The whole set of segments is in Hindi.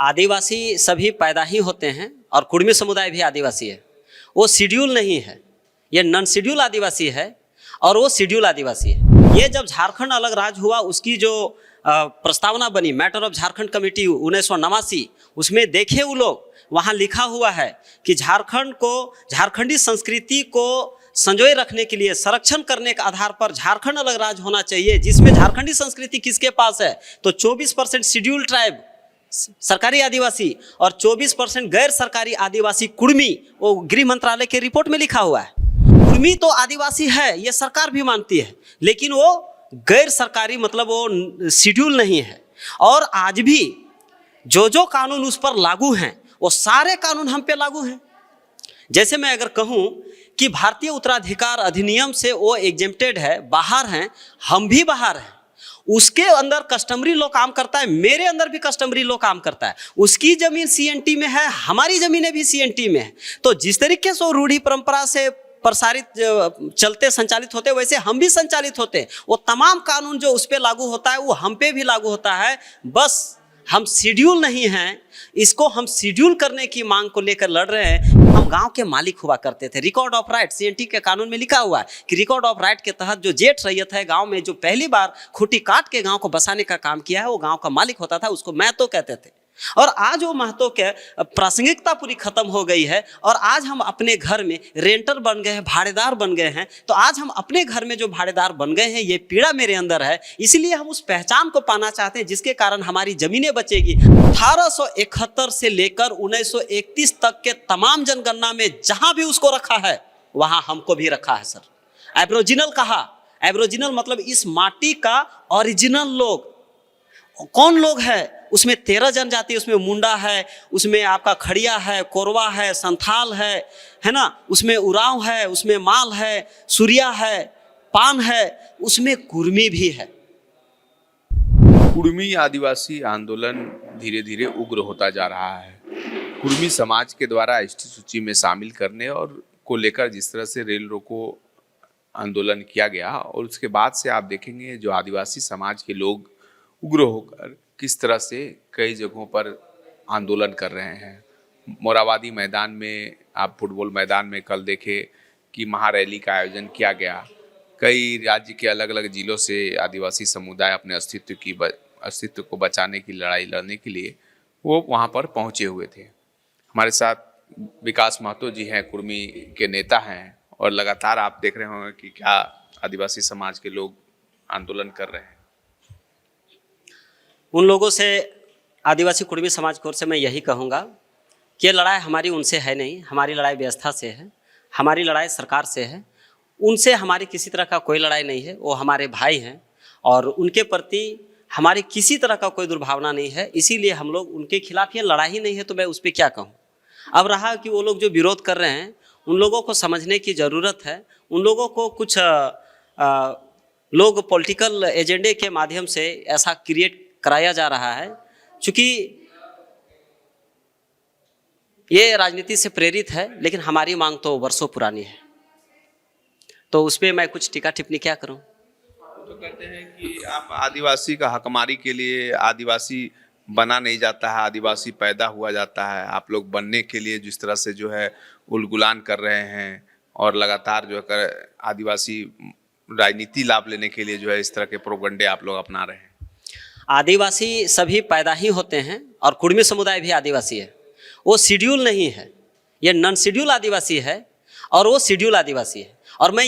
आदिवासी सभी पैदा ही होते हैं और कुड़मी समुदाय भी आदिवासी है। वो शेड्यूल नहीं है, ये नॉन शेड्यूल आदिवासी है और वो शेड्यूल आदिवासी है। ये जब झारखंड अलग राज्य हुआ उसकी जो प्रस्तावना बनी, मैटर ऑफ झारखंड कमेटी 1989, उसमें देखे वो लोग, वहाँ लिखा हुआ है कि झारखंड को, झारखंडी संस्कृति को संजोए रखने के लिए, संरक्षण करने के आधार पर झारखंड अलग राज्य होना चाहिए, जिसमें झारखंडी संस्कृति किसके पास है तो 24% शेड्यूल ट्राइब सरकारी आदिवासी और 24% गैर सरकारी आदिवासी कुड़मी, वो गृह मंत्रालय के रिपोर्ट में लिखा हुआ है। कुड़मी तो आदिवासी है, ये सरकार भी मानती है, लेकिन वो गैर सरकारी मतलब वो शेड्यूल नहीं है। और आज भी जो कानून उस पर लागू हैं वो सारे कानून हम पे लागू हैं। जैसे मैं अगर कहूँ कि भारतीय उत्तराधिकार अधिनियम से वो एग्जेम्प्टेड है, बाहर हैं, हम भी बाहर हैं, उसके अंदर कस्टमरी लॉ काम करता है, मेरे अंदर भी कस्टमरी लॉ काम करता है। उसकी जमीन सीएनटी में है, हमारी जमीनें भी सीएनटी में है। तो जिस तरीके से वो रूढ़ी परंपरा से प्रसारित चलते संचालित होते वैसे हम भी संचालित होते। वो तमाम कानून जो उस पर लागू होता है वो हम पे भी लागू होता है। बस हम शेड्यूल नहीं हैं, इसको हम शेड्यूल करने की मांग को लेकर लड़ रहे हैं। हम गांव के मालिक हुआ करते थे। रिकॉर्ड ऑफ राइट सीएनटी के कानून में लिखा हुआ है कि रिकॉर्ड ऑफ राइट के तहत जो जेठ रैयत है गांव में, जो पहली बार खूंटी काट के गांव को बसाने का काम किया है, वो गांव का मालिक होता था, उसको महतो कहते थे। और आज वो महतो के प्रासंगिकता पूरी खत्म हो गई है और आज हम अपने घर में रेंटर बन गए हैं, भाड़ेदार बन गए हैं। तो आज हम अपने घर में जो भाड़ेदार बन गए हैं, ये पीड़ा मेरे अंदर है, इसलिए हम उस पहचान को पाना चाहते हैं जिसके कारण हमारी जमीनें बचेगी। 1871 से लेकर 1931 तक के तमाम जनगणना में जहां भी उसको रखा है वहां हमको भी रखा है सर। एब्रोजिनल कहा, एब्रोजिनल मतलब इस माटी का ओरिजिनल लोग। कौन लोग है उसमें? 13 जनजाति, उसमें मुंडा है, उसमें आपका खड़िया है, कोरवा है, संथाल है ना, उसमें उरांव है, उसमें माल है, सूर्या है, पान है, उसमें कुर्मी भी है। कुड़मी आदिवासी आंदोलन धीरे धीरे उग्र होता जा रहा है। कुड़मी समाज के द्वारा एसटी सूची में शामिल करने और को लेकर जिस तरह से रेल रोको आंदोलन किया गया, और उसके बाद से आप देखेंगे जो आदिवासी समाज के लोग उग्र होकर किस तरह से कई जगहों पर आंदोलन कर रहे हैं। मोराबादी मैदान में, आप फुटबॉल मैदान में कल देखे कि महारैली का आयोजन किया गया। कई राज्य के अलग अलग जिलों से आदिवासी समुदाय अपने अस्तित्व को बचाने की लड़ाई लड़ने के लिए वो वहाँ पर पहुँचे हुए थे। हमारे साथ विकास महतो जी हैं, कुड़मी के नेता हैं, और लगातार आप देख रहे होंगे कि क्या आदिवासी समाज के लोग आंदोलन कर रहे हैं। उन लोगों से, आदिवासी कुड़मी समाज की ओर से मैं यही कहूँगा कि ये लड़ाई हमारी उनसे है नहीं, हमारी लड़ाई व्यवस्था से है, हमारी लड़ाई सरकार से है। उनसे हमारी किसी तरह का कोई लड़ाई नहीं है, वो हमारे भाई हैं और उनके प्रति हमारी किसी तरह का कोई दुर्भावना नहीं है। इसीलिए हम लोग उनके खिलाफ, ये लड़ाई ही नहीं है तो मैं उस पर क्या कहूँ। अब रहा कि वो लोग जो विरोध कर रहे हैं, उन लोगों को समझने की ज़रूरत है। उन लोगों को कुछ लोग पॉलिटिकल एजेंडे के माध्यम से ऐसा क्रिएट कराया जा रहा है, क्योंकि ये राजनीति से प्रेरित है, लेकिन हमारी मांग तो वर्षों पुरानी है, तो उस पर मैं कुछ टीका टिप्पणी क्या करूं। तो कहते हैं कि आप आदिवासी का हकमारी के लिए आदिवासी बना नहीं जाता है, आदिवासी पैदा हुआ जाता है। आप लोग बनने के लिए जिस तरह से जो है उलगुलान कर रहे हैं और लगातार जो है आदिवासी राजनीति लाभ लेने के लिए जो है इस तरह के प्रोपगंडे आप लोग अपना रहे हैं। आदिवासी सभी पैदा ही होते हैं और कुड़मी समुदाय भी आदिवासी है। वो शेड्यूल नहीं है, ये नॉन शेड्यूल आदिवासी है और वो शेड्यूल आदिवासी है। और मैं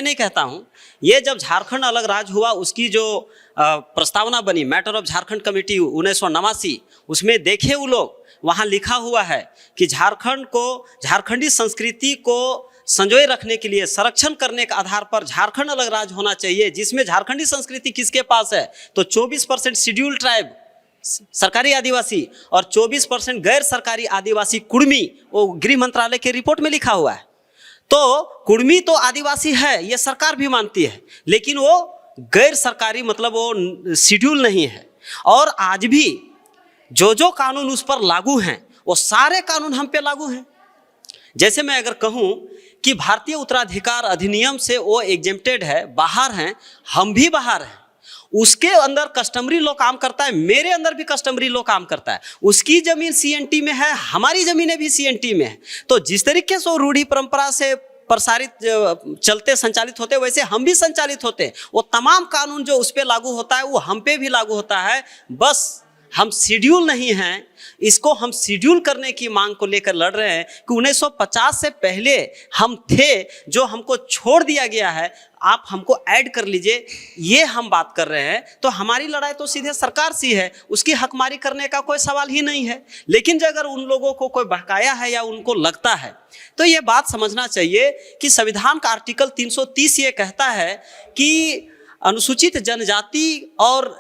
नहीं कहता हूँ, ये जब झारखंड अलग राज्य हुआ उसकी जो प्रस्तावना बनी, मैटर ऑफ झारखंड कमेटी 1989, उसमें देखे वो लोग, वहाँ लिखा हुआ है कि झारखंड को, झारखंडी संस्कृति को संजोए रखने के लिए, संरक्षण करने के आधार पर झारखंड अलग राज्य होना चाहिए, जिसमें झारखंडी संस्कृति किसके पास है तो 24% शेड्यूल ट्राइब सरकारी आदिवासी और 24% गैर सरकारी आदिवासी कुड़मी, वो गृह मंत्रालय के रिपोर्ट में लिखा हुआ है। तो कुड़मी तो आदिवासी है, ये सरकार भी मानती है, लेकिन वो गैर सरकारी मतलब वो शेड्यूल नहीं है। और आज भी जो कानून उस पर लागू हैं वो सारे कानून हम पे लागू हैं। जैसे मैं अगर कहूँ कि भारतीय उत्तराधिकार अधिनियम से वो एग्जेम्प्टेड है, बाहर हैं, हम भी बाहर हैं, उसके अंदर कस्टमरी लॉ काम करता है, मेरे अंदर भी कस्टमरी लॉ काम करता है। उसकी जमीन सीएनटी में है, हमारी जमीनें भी सीएनटी में है। तो जिस तरीके से वो रूढ़ी परंपरा से प्रसारित चलते संचालित होते वैसे हम भी संचालित होते। वो तमाम कानून जो उस पर लागू होता है वो हम पे भी लागू होता है। बस हम शेड्यूल नहीं हैं, इसको हम शेड्यूल करने की मांग को लेकर लड़ रहे हैं कि 1950 से पहले हम थे, जो हमको छोड़ दिया गया है, आप हमको ऐड कर लीजिए, ये हम बात कर रहे हैं। तो हमारी लड़ाई तो सीधे सरकार से है, उसकी हकमारी करने का कोई सवाल ही नहीं है। लेकिन जो अगर उन लोगों को कोई बहकाया है या उनको लगता है तो ये बात समझना चाहिए कि संविधान का आर्टिकल 330 ये कहता है कि अनुसूचित जनजाति और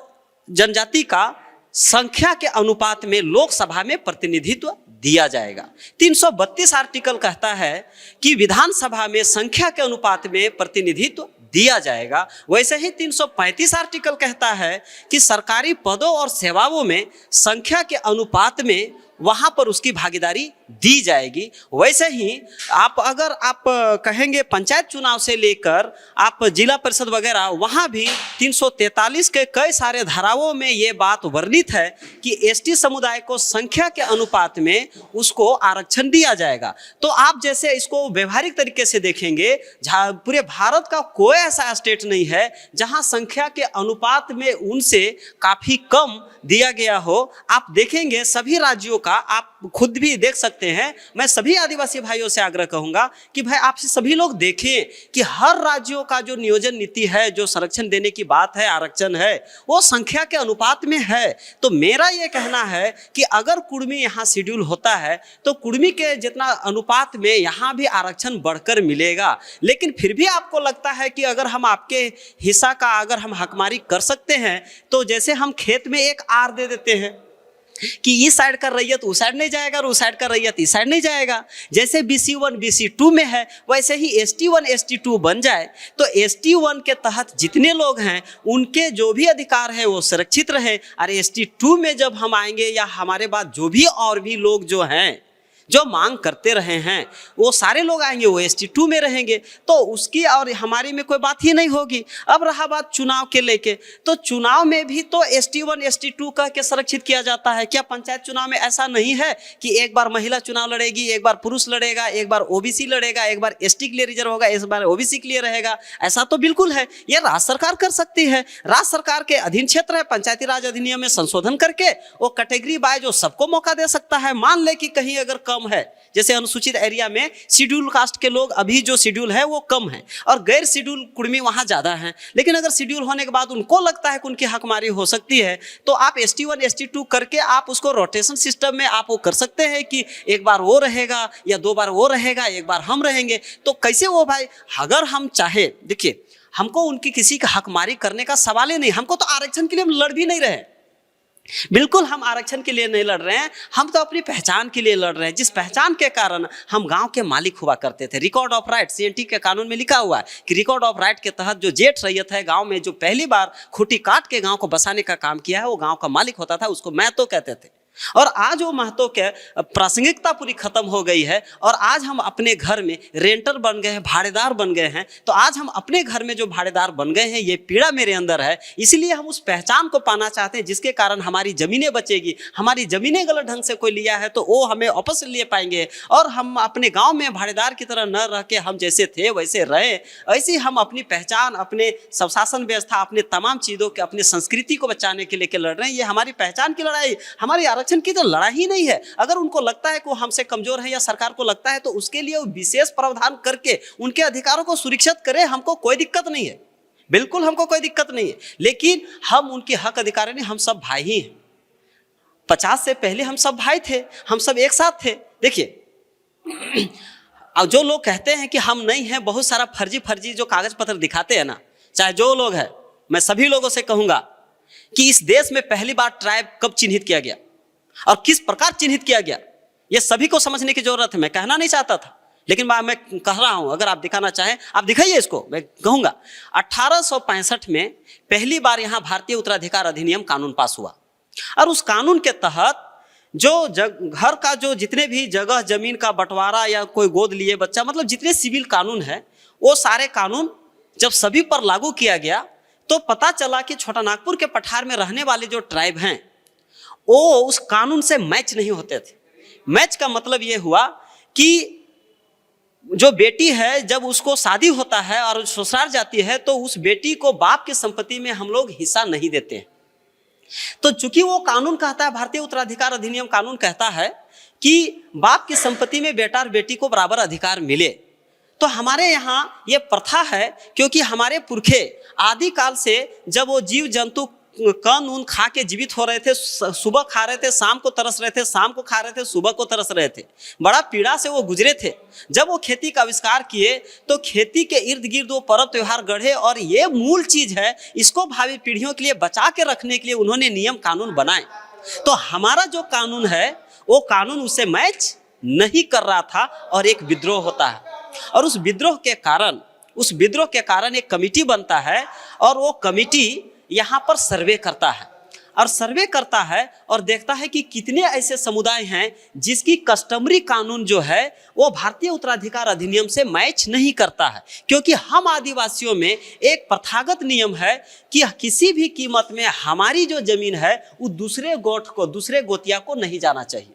जनजाति का संख्या के अनुपात में लोकसभा में प्रतिनिधित्व दिया जाएगा। 332 आर्टिकल कहता है कि विधानसभा में संख्या के अनुपात में प्रतिनिधित्व दिया जाएगा। वैसे ही 335 आर्टिकल कहता है कि सरकारी पदों और सेवाओं में संख्या के अनुपात में वहां पर उसकी भागीदारी दी जाएगी। वैसे ही अगर आप कहेंगे पंचायत चुनाव से लेकर आप जिला परिषद वगैरह, वहां भी 343 के कई सारे धाराओं में ये बात वर्णित है कि एसटी समुदाय को संख्या के अनुपात में उसको आरक्षण दिया जाएगा। तो आप जैसे इसको व्यवहारिक तरीके से देखेंगे, पूरे भारत का कोई ऐसा स्टेट नहीं है जहां संख्या के अनुपात में उनसे काफी कम दिया गया हो। आप देखेंगे सभी राज्यों का, आप खुद भी देख सकते हैं। मैं सभी आदिवासी भाइयों से आग्रह कहूंगा कि भाई आपसे सभी लोग देखें कि हर राज्यों का जो नियोजन नीति है, जो संरक्षण देने की बात है, आरक्षण है, वो संख्या के अनुपात में है। तो मेरा ये कहना है कि अगर कुर्मी यहाँ शेड्यूल होता है तो कुर्मी के जितना अनुपात में यहाँ भी आरक्षण बढ़कर मिलेगा। लेकिन फिर भी आपको लगता है कि अगर हम आपके हिस्सा का अगर हम हकमारी कर सकते हैं तो जैसे हम खेत में एक आर दे देते हैं कि इस साइड का रैयत उस साइड नहीं जाएगा और उस साइड का रैयत इस साइड नहीं जाएगा। जैसे BC1 BC2 में है वैसे ही ST1 ST2 बन जाए तो ST1 के तहत जितने लोग हैं उनके जो भी अधिकार है वो सुरक्षित रहे। और ST2 में जब हम आएंगे या हमारे बाद जो भी और भी लोग जो हैं जो मांग करते रहे हैं वो सारे लोग आएंगे, वो ST2 में रहेंगे। तो उसकी और हमारी में कोई बात ही नहीं होगी। अब रहा बात चुनाव के लेके, तो चुनाव में भी तो ST1 ST2 कह के संरक्षित किया जाता है। क्या पंचायत चुनाव में ऐसा नहीं है कि एक बार महिला चुनाव लड़ेगी, एक बार पुरुष लड़ेगा, एक बार OBC लड़ेगा, एक बार ST के लिए रिजर्व होगा, इस बार OBC के लिए रहेगा? ऐसा तो बिल्कुल है, ये राज्य सरकार कर सकती है। राज्य सरकार के अधीन क्षेत्र है, पंचायती राज अधिनियम में संशोधन करके वो कैटेगरी बाय जो सबको मौका दे सकता है। मान ले कि कहीं अगर कम है, जैसे अनुसूचित एरिया में शेड्यूल कास्ट के लोग अभी जो शेड्यूल है वो कम है और गैर शेड्यूल कुर्मी वहां ज्यादा है, लेकिन अगर शेड्यूल होने के बाद उनको लगता है कि उनकी हकमारी हो सकती है तो आप ST1 ST2 करके आप उसको रोटेशन सिस्टम में आप वो कर सकते हैं कि एक बार वो रहेगा या 2 बार वो रहेगा, एक बार हम रहेंगे। तो कैसे वो भाई, अगर हम चाहे, देखिए हमको उनकी किसी का हकमारी करने का सवाल ही नहीं। हमको तो आरक्षण के लिए हम लड़ भी नहीं रहे, बिल्कुल हम आरक्षण के लिए नहीं लड़ रहे हैं, हम तो अपनी पहचान के लिए लड़ रहे हैं, जिस पहचान के कारण हम गांव के मालिक हुआ करते थे। रिकॉर्ड ऑफ राइट CNT के कानून में लिखा हुआ है कि रिकॉर्ड ऑफ राइट के तहत जो जेठ रैयत है गांव में, जो पहली बार खूंटी काट के गांव को बसाने का काम किया है, वो गांव का मालिक होता था, उसको महतो कहते थे। और आज वो महतो के प्रासंगिकता पूरी खत्म हो गई है और आज हम अपने घर में रेंटर बन गए हैं, भाड़ेदार बन गए हैं। तो आज हम अपने घर में जो भाड़ेदार बन गए हैं, ये पीड़ा मेरे अंदर है। इसलिए हम उस पहचान को पाना चाहते हैं जिसके कारण हमारी जमीनें बचेगी। हमारी जमीनें गलत ढंग से कोई लिया है तो वो हमें वापस ले पाएंगे और हम अपने गांव में भाड़ेदार की तरह न रह के हम जैसे थे वैसे रहे। ऐसे हम अपनी पहचान, अपने शासन व्यवस्था, अपने तमाम चीज़ों के, अपने संस्कृति को बचाने के लिए लड़ रहे हैं। ये हमारी पहचान की लड़ाई, हमारी आरक्षण की तो लड़ाई ही नहीं है। अगर उनको लगता है कि वो हमसे कमजोर है या सरकार को लगता है तो उसके लिए वो विशेष प्रावधान करके उनके अधिकारों को सुरक्षित करे, हमको कोई दिक्कत नहीं है, बिल्कुल हमको कोई दिक्कत नहीं है। लेकिन हम उनके हक अधिकार नहीं, हम सब भाई ही हैं। 50 से पहले हम सब भाई थे, हम सब एक साथ थे। देखिए अब जो लोग कहते हैं कि हम नहीं हैं, बहुत सारा फर्जी जो कागज पत्र दिखाते हैं ना, चाहे जो लोग हैं, मैं सभी लोगों से कहूंगा कि इस देश में पहली बार ट्राइब कब चिन्हित किया गया और किस प्रकार चिन्हित किया गया, ये सभी को समझने की जरूरत है। मैं कहना नहीं चाहता था, लेकिन मैं कह रहा हूं, अगर आप दिखाना चाहें आप दिखाइए इसको। मैं कहूंगा 1865 में पहली बार यहां भारतीय उत्तराधिकार अधिनियम कानून पास हुआ और उस कानून के तहत जो घर का जो जितने भी जगह जमीन का बंटवारा या कोई गोद लिए बच्चा, मतलब जितने सिविल कानून है वो सारे कानून जब सभी पर लागू किया गया तो पता चला कि छोटा नागपुर के पठार में रहने वाले जो ट्राइब हैं वो उस कानून से मैच नहीं होते थे। मैच का मतलब ये हुआ कि जो बेटी है जब उसको शादी होता है और ससुराल जाती है तो उस बेटी को बाप की संपत्ति में हम लोग हिस्सा नहीं देते हैं। तो चूंकि वो कानून कहता है, भारतीय उत्तराधिकार अधिनियम कानून कहता है कि बाप की संपत्ति में बेटा और बेटी को बराबर अधिकार मिले, तो हमारे यहाँ ये प्रथा है क्योंकि हमारे पुरखे आदिकाल से जब वो जीव जंतु कन ऊन खा के जीवित हो रहे थे, सुबह खा रहे थे शाम को तरस रहे थे, शाम को खा रहे थे सुबह को तरस रहे थे, बड़ा पीड़ा से वो गुजरे थे। जब वो खेती का आविष्कार किए तो खेती के इर्द गिर्द वो पर्व त्योहार गढ़े और ये मूल चीज है, इसको भावी पीढ़ियों के लिए बचा के रखने के लिए उन्होंने नियम कानून बनाए। तो हमारा जो कानून है वो कानून उससे मैच नहीं कर रहा था और एक विद्रोह होता है, और उस विद्रोह के कारण एक कमेटी बनता है और वो कमेटी यहाँ पर सर्वे करता है और देखता है कि कितने ऐसे समुदाय हैं जिसकी कस्टमरी कानून जो है वो भारतीय उत्तराधिकार अधिनियम से मैच नहीं करता है। क्योंकि हम आदिवासियों में एक प्रथागत नियम है कि किसी भी कीमत में हमारी जो जमीन है वो दूसरे गोठ को, दूसरे गोतिया को नहीं जाना चाहिए।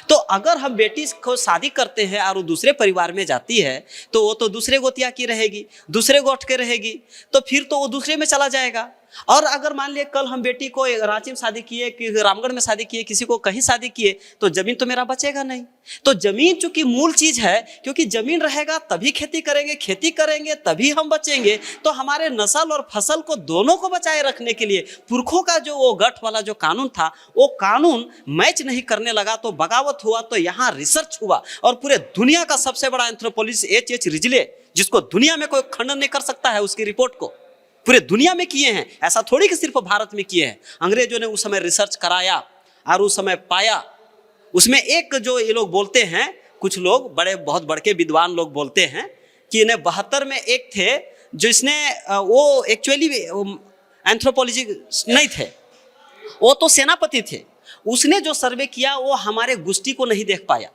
तो अगर हम बेटी को शादी करते हैं और वो दूसरे परिवार में जाती है तो वो तो दूसरे गोतिया की रहेगी, दूसरे गोठ के रहेगी, तो फिर तो वो दूसरे में चला जाएगा। और अगर मान लिया कल हम बेटी को रांची में शादी किए, कि रामगढ़ में शादी किए, किसी को कहीं शादी किए, तो जमीन तो मेरा बचेगा नहीं। तो जमीन चूंकि मूल चीज है, क्योंकि जमीन रहेगा तभी खेती करेंगे तभी हम बचेंगे। तो हमारे नस्ल और फसल को दोनों को बचाए रखने के लिए पुरखों का जो वो गठ वाला जो कानून था वो कानून मैच नहीं करने लगा, तो बगावत हुआ। तो यहाँ रिसर्च हुआ और पूरे दुनिया का सबसे बड़ा एंथ्रोपोलॉजिस्ट H.H. रिजले, जिसको दुनिया में कोई खंडन नहीं कर सकता है, उसकी रिपोर्ट को पूरे दुनिया में किए हैं। ऐसा थोड़ी कि सिर्फ भारत में किए हैं। अंग्रेजों ने उस समय रिसर्च कराया और उस समय पाया। उसमें एक जो ये लोग बोलते हैं, कुछ लोग बहुत बड़के विद्वान लोग बोलते हैं कि इन्हें 72 में एक थे जिसने, वो एक्चुअली एंथ्रोपोलॉजी नहीं थे, वो तो सेनापति थे। उसने जो सर्वे किया वो हमारे गोष्ठी को नहीं देख पाया,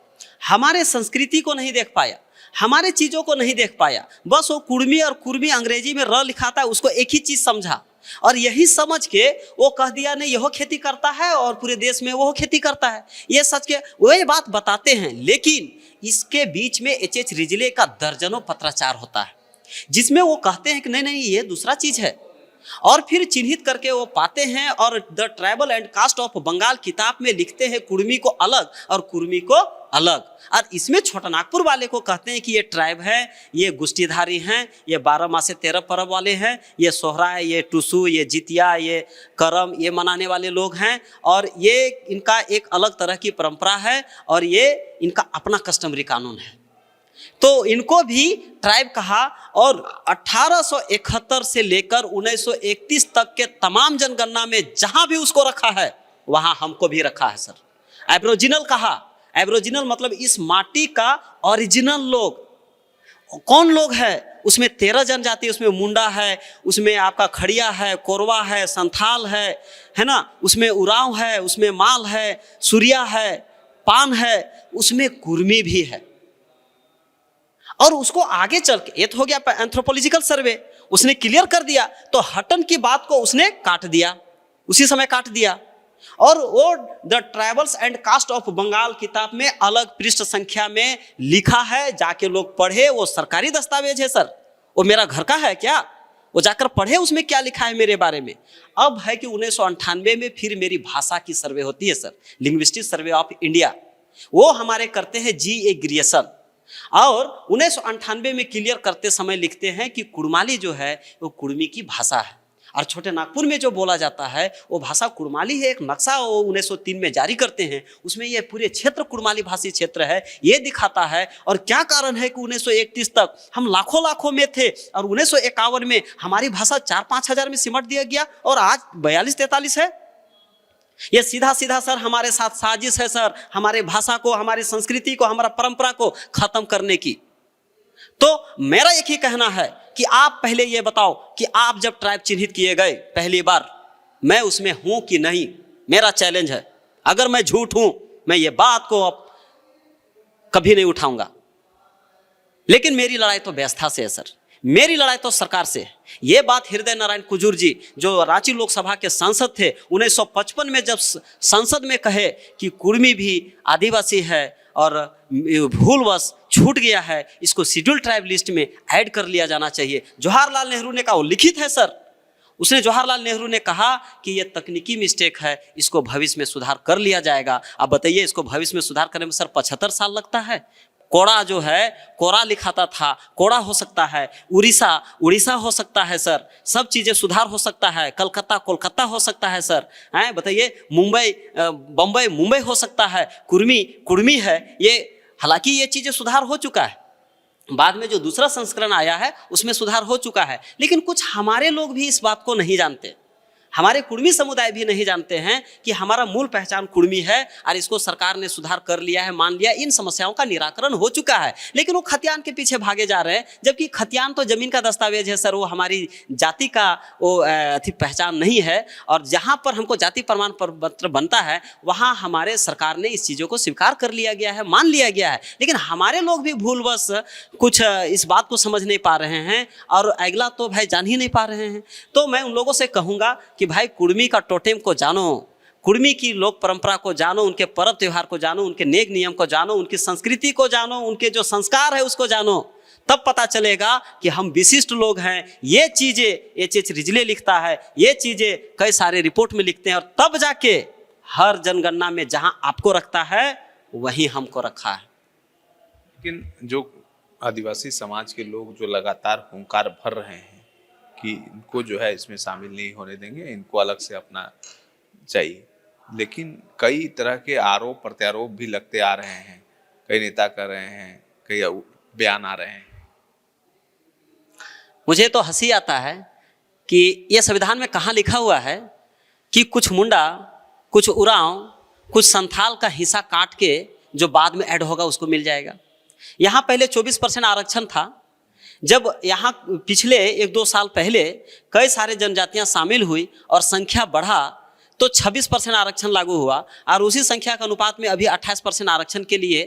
हमारे संस्कृति को नहीं देख पाया, हमारे चीजों को नहीं देख पाया। बस वो कुर्मी और कुर्मी अंग्रेजी में र लिखा था, उसको एक ही चीज समझा और यही समझ के वो कह दिया नहीं यह खेती करता है और पूरे देश में वो खेती करता है। ये सच के वही बात बताते हैं, लेकिन इसके बीच में H.H. रिजले का दर्जनों पत्राचार होता है जिसमें वो कहते हैं कि नहीं ये दूसरा चीज है, और फिर चिन्हित करके वो पाते हैं। और the tribal and caste of Bengal किताब में लिखते हैं कुर्मी को अलग और कुर्मी को अलग, और इसमें छोटा नागपुर वाले को कहते हैं कि ये ट्राइब है, ये गुष्टीधारी हैं, ये 12 मासे 13 पर्व वाले हैं, ये सोहरा, ये टुसु, ये जितिया, ये करम, ये मनाने वाले लोग हैं, और ये इनका एक अलग तरह की परंपरा है और ये इनका अपना कस्टमरी कानून है। तो इनको भी ट्राइब कहा। और 1871 से लेकर 1931 तक के तमाम जनगणना में जहां भी उसको रखा है वहां हमको भी रखा है सर। एब्रोजिनल कहा, एब्रोजिनल मतलब इस माटी का ओरिजिनल लोग। कौन लोग है? उसमें 13 जनजाति, उसमें मुंडा है, उसमें आपका खड़िया है, कोरवा है, संथाल है ना, उसमें उरांव है, उसमें माल है, सूर्या है, पान है, उसमें कुर्मी भी है। और उसको आगे चल के, ये तो हो गया एंथ्रोपोलॉजिकल सर्वे, उसने क्लियर कर दिया। तो हटन की बात को उसने काट दिया, उसी समय काट दिया। और वो the tribals and caste of Bengal किताब में अलग पृष्ठ संख्या में लिखा है, जाके लोग पढ़े। वो सरकारी दस्तावेज है सर, वो मेरा घर का है क्या? वो जाकर पढ़े उसमें क्या लिखा है मेरे बारे में। अब है कि 1998 में फिर मेरी भाषा की सर्वे होती है sir, linguistic survey of India. वो हमारे करते हैं G.A. ग्रियसन, और 1998 में क्लियर करते समय लिखते हैं कि कुड़माली जो है वो कुर्मी की भाषा है, और छोटे नागपुर में जो बोला जाता है वो भाषा कुड़माली है। एक नक्शा वो 1903 में जारी करते हैं, उसमें ये पूरे क्षेत्र कुड़माली भाषी क्षेत्र है, ये दिखाता है। और क्या कारण है कि 1931 तक हम लाखों में थे और 1951 में हमारी भाषा 4-5 हजार में सिमट दिया गया और आज 42-43 है। ये सीधा सर हमारे साथ साजिश है सर, हमारे भाषा को, हमारी संस्कृति को, हमारा परंपरा को खत्म करने की। तो मेरा एक ही कहना है कि आप पहले ये बताओ कि आप जब ट्राइब चिन्हित किए गए पहली बार, मैं उसमें हूं कि नहीं। मेरा चैलेंज है, अगर मैं झूठ हूं मैं ये बात को अब कभी नहीं उठाऊंगा, लेकिन मेरी लड़ाई तो व्यवस्था से है सर। मेरी लड़ाई तो सरकार से है। ये बात हृदय नारायण कुजूर जी जो रांची लोकसभा के सांसद थे 1955 में जब संसद में कहे कि कुर्मी भी आदिवासी है और भूलवश छूट गया है, इसको शेड्यूल ट्राइब लिस्ट में ऐड कर लिया जाना चाहिए। जवाहरलाल नेहरू ने कहा, वो लिखित है सर, उसने जवाहरलाल नेहरू ने कहा कि ये तकनीकी मिस्टेक है, इसको भविष्य में सुधार कर लिया जाएगा। अब बताइए, इसको भविष्य में सुधार करने में सर 75 साल लगता है। कोड़ा जो है, कोरा लिखाता था, कोड़ा हो सकता है, उड़ीसा हो सकता है सर, सब चीज़ें सुधार हो सकता है, कलकत्ता कोलकाता हो सकता है सर, हैं बताइए, मुंबई बम्बई मुंबई हो सकता है, कुर्मी है ये। हालांकि ये चीज़ें सुधार हो चुका है, बाद में जो दूसरा संस्करण आया है उसमें सुधार हो चुका है, लेकिन कुछ हमारे लोग भी इस बात को नहीं जानते। हमारे कुर्मी समुदाय भी नहीं जानते हैं कि हमारा मूल पहचान कुर्मी है और इसको सरकार ने सुधार कर लिया है, मान लिया, इन समस्याओं का निराकरण हो चुका है, लेकिन वो खतियान के पीछे भागे जा रहे हैं। जबकि खतियान तो जमीन का दस्तावेज है सर, वो हमारी जाति का वो पहचान नहीं है। और जहाँ पर हमको जाति प्रमाण पत्र बनता है वहाँ हमारे सरकार ने इस चीज़ों को स्वीकार कर लिया गया है, मान लिया गया है, लेकिन हमारे लोग भी भूलवश कुछ इस बात को समझ नहीं पा रहे हैं और अगला तो भाई जान ही नहीं पा रहे हैं। तो मैं उन लोगों से कहूँगा कि भाई कुर्मी का टोटेम को जानो, कुर्मी की लोक परंपरा को जानो, उनके पर्व त्योहार को जानो, उनके नेक नियम को जानो, उनकी संस्कृति को जानो, उनके जो संस्कार है उसको जानो, तब पता चलेगा कि हम विशिष्ट लोग हैं। ये चीज़ें एच रिजले लिखता है, ये चीज़ें कई सारे रिपोर्ट में लिखते हैं, और तब जाके हर जनगणना में जहां आपको रखता है वहीं हमको रखा है। लेकिन जो आदिवासी समाज के लोग जो लगातार हुंकार भर रहे हैं कि इनको जो है इसमें शामिल नहीं होने देंगे, इनको अलग से अपना चाहिए, लेकिन कई तरह के आरोप प्रत्यारोप भी लगते आ रहे हैं, कई नेता कर रहे हैं, कई बयान आ रहे हैं। मुझे तो हंसी आता है कि यह संविधान में कहाँ लिखा हुआ है कि कुछ मुंडा, कुछ उरांव, कुछ संथाल का हिस्सा काट के जो बाद में ऐड होगा उसको मिल जाएगा। यहाँ पहले 24% आरक्षण था, जब यहाँ पिछले 1-2 साल पहले कई सारे जनजातियाँ शामिल हुई और संख्या बढ़ा तो 26% आरक्षण लागू हुआ, और उसी संख्या के अनुपात में अभी 28% आरक्षण के लिए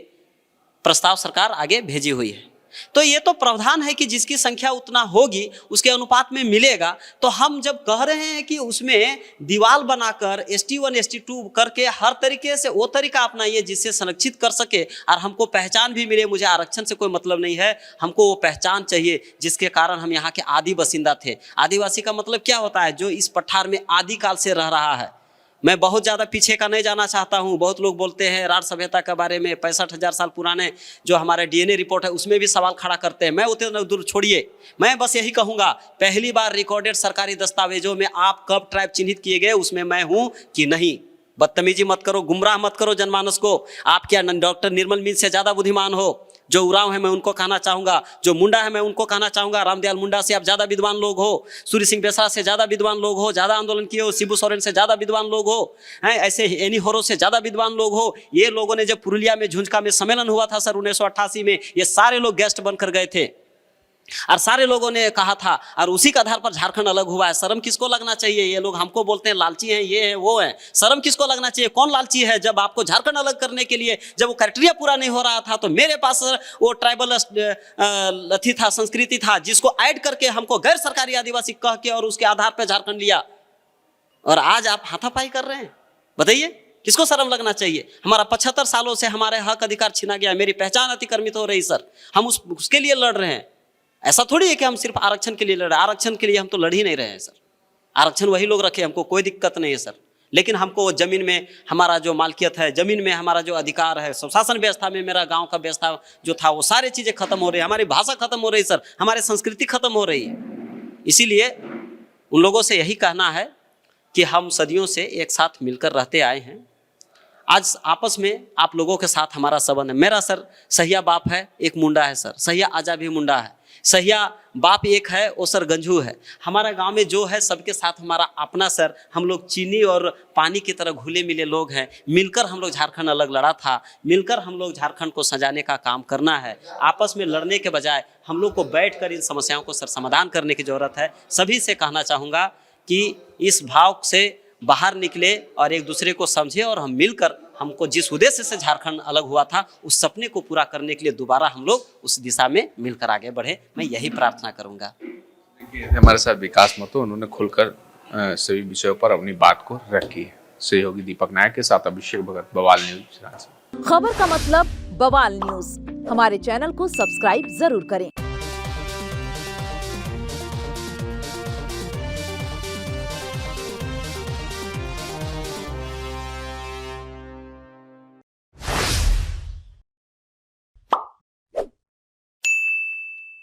प्रस्ताव सरकार आगे भेजी हुई है। तो ये तो प्रावधान है कि जिसकी संख्या उतना होगी उसके अनुपात में मिलेगा। तो हम जब कह रहे हैं कि उसमें दीवार बनाकर ST1 ST2 करके हर तरीके से वो तरीका अपनाइए जिससे संरक्षित कर सके और हमको पहचान भी मिले। मुझे आरक्षण से कोई मतलब नहीं है, हमको वो पहचान चाहिए जिसके कारण हम यहाँ के आदि बासिंदा थे। आदिवासी का मतलब क्या होता है? जो इस पठार में आदिकाल से रह रहा है। मैं बहुत ज़्यादा पीछे का नहीं जाना चाहता हूँ। बहुत लोग बोलते हैं राज सभ्यता के बारे में, 65,000 साल पुराने जो हमारे DNA रिपोर्ट है उसमें भी सवाल खड़ा करते हैं। मैं उतने दूर छोड़िए, मैं बस यही कहूँगा, पहली बार रिकॉर्डेड सरकारी दस्तावेजों में आप कब ट्राइब चिन्हित किए गए उसमें मैं हूँ कि नहीं। बदतमीजी मत करो, गुमराह मत करो जनमानस को। आप क्या डॉक्टर निर्मल मिश्र से ज़्यादा बुद्धिमान हो? जो उरांव है मैं उनको कहना चाहूँगा, जो मुंडा है मैं उनको कहना चाहूँगा, रामदयाल मुंडा से आप ज़्यादा विद्वान लोग हो, सूर्य सिंह बेसरा से ज़्यादा विद्वान लोग हो, ज़्यादा आंदोलन किए हो, शिबू सोरेन से ज़्यादा विद्वान लोग हो, हैं ऐसे एनी होरो से ज़्यादा विद्वान लोग हो। ये लोगों ने जब पुरुलिया में झुंझका में सम्मेलन हुआ था सर 1988 में, ये सारे लोग गेस्ट बनकर गए थे और सारे लोगों ने कहा था, और उसी के आधार पर झारखंड अलग हुआ है। शर्म किसको लगना चाहिए? ये लोग हमको बोलते हैं लालची हैं, ये है वो है, शर्म किसको लगना चाहिए? कौन लालची है? जब आपको झारखंड अलग करने के लिए जब वो क्राइटेरिया पूरा नहीं हो रहा था तो मेरे पास वो ट्राइबल अथी था, संस्कृति था, जिसको ऐड करके हमको गैर सरकारी आदिवासी कह के और उसके आधार पर झारखंड लिया, और आज आप हाथापाई कर रहे हैं। बताइए किसको शर्म लगना चाहिए? हमारा 75 सालों से हमारे हक अधिकार छीना गया, मेरी पहचान अतिक्रमित हो रही सर, हम उसके लिए लड़ रहे हैं। ऐसा थोड़ी है कि हम सिर्फ आरक्षण के लिए लड़ रहे हैं। आरक्षण के लिए हम तो लड़ ही नहीं रहे हैं सर, आरक्षण वही लोग रखे, हमको कोई दिक्कत नहीं है सर, लेकिन हमको जमीन में हमारा जो मालकियत है, जमीन में हमारा जो अधिकार है, शासन व्यवस्था में मेरा गांव का व्यवस्था जो था वो सारी चीज़ें खत्म हो रही है, हमारी भाषा खत्म हो रही है सर, हमारी संस्कृति खत्म हो रही है। इसीलिए उन लोगों से यही कहना है कि हम सदियों से एक साथ मिलकर रहते आए हैं। आज आपस में आप लोगों के साथ हमारा संबंध है। मेरा सर सहिया बाप है, एक मुंडा है सर, सहिया आजा भी मुंडा है, सहिया बाप एक है वो सर गंजू है। हमारा गांव में जो है सबके साथ हमारा अपना सर, हम लोग चीनी और पानी की तरह घुले मिले लोग हैं। मिलकर हम लोग झारखंड अलग लड़ा था, मिलकर हम लोग झारखंड को सजाने का काम करना है। आपस में लड़ने के बजाय हम लोग को बैठकर इन समस्याओं को सर समाधान करने की ज़रूरत है। सभी से कहना चाहूँगा कि इस भाव से बाहर निकले और एक दूसरे को समझे और हम मिलकर हमको जिस उद्देश्य से झारखंड अलग हुआ था उस सपने को पूरा करने के लिए दोबारा हम लोग उस दिशा में मिलकर आगे बढ़े, मैं यही प्रार्थना करूंगा। हमारे साथ विकास महतो, उन्होंने खुलकर सभी विषयों पर अपनी बात को रखी है। सहयोगी दीपक नायक के साथ अभिषेक भगत, बवाल न्यूज रांची। खबर का मतलब बवाल न्यूज। हमारे चैनल को सब्सक्राइब जरूर करें।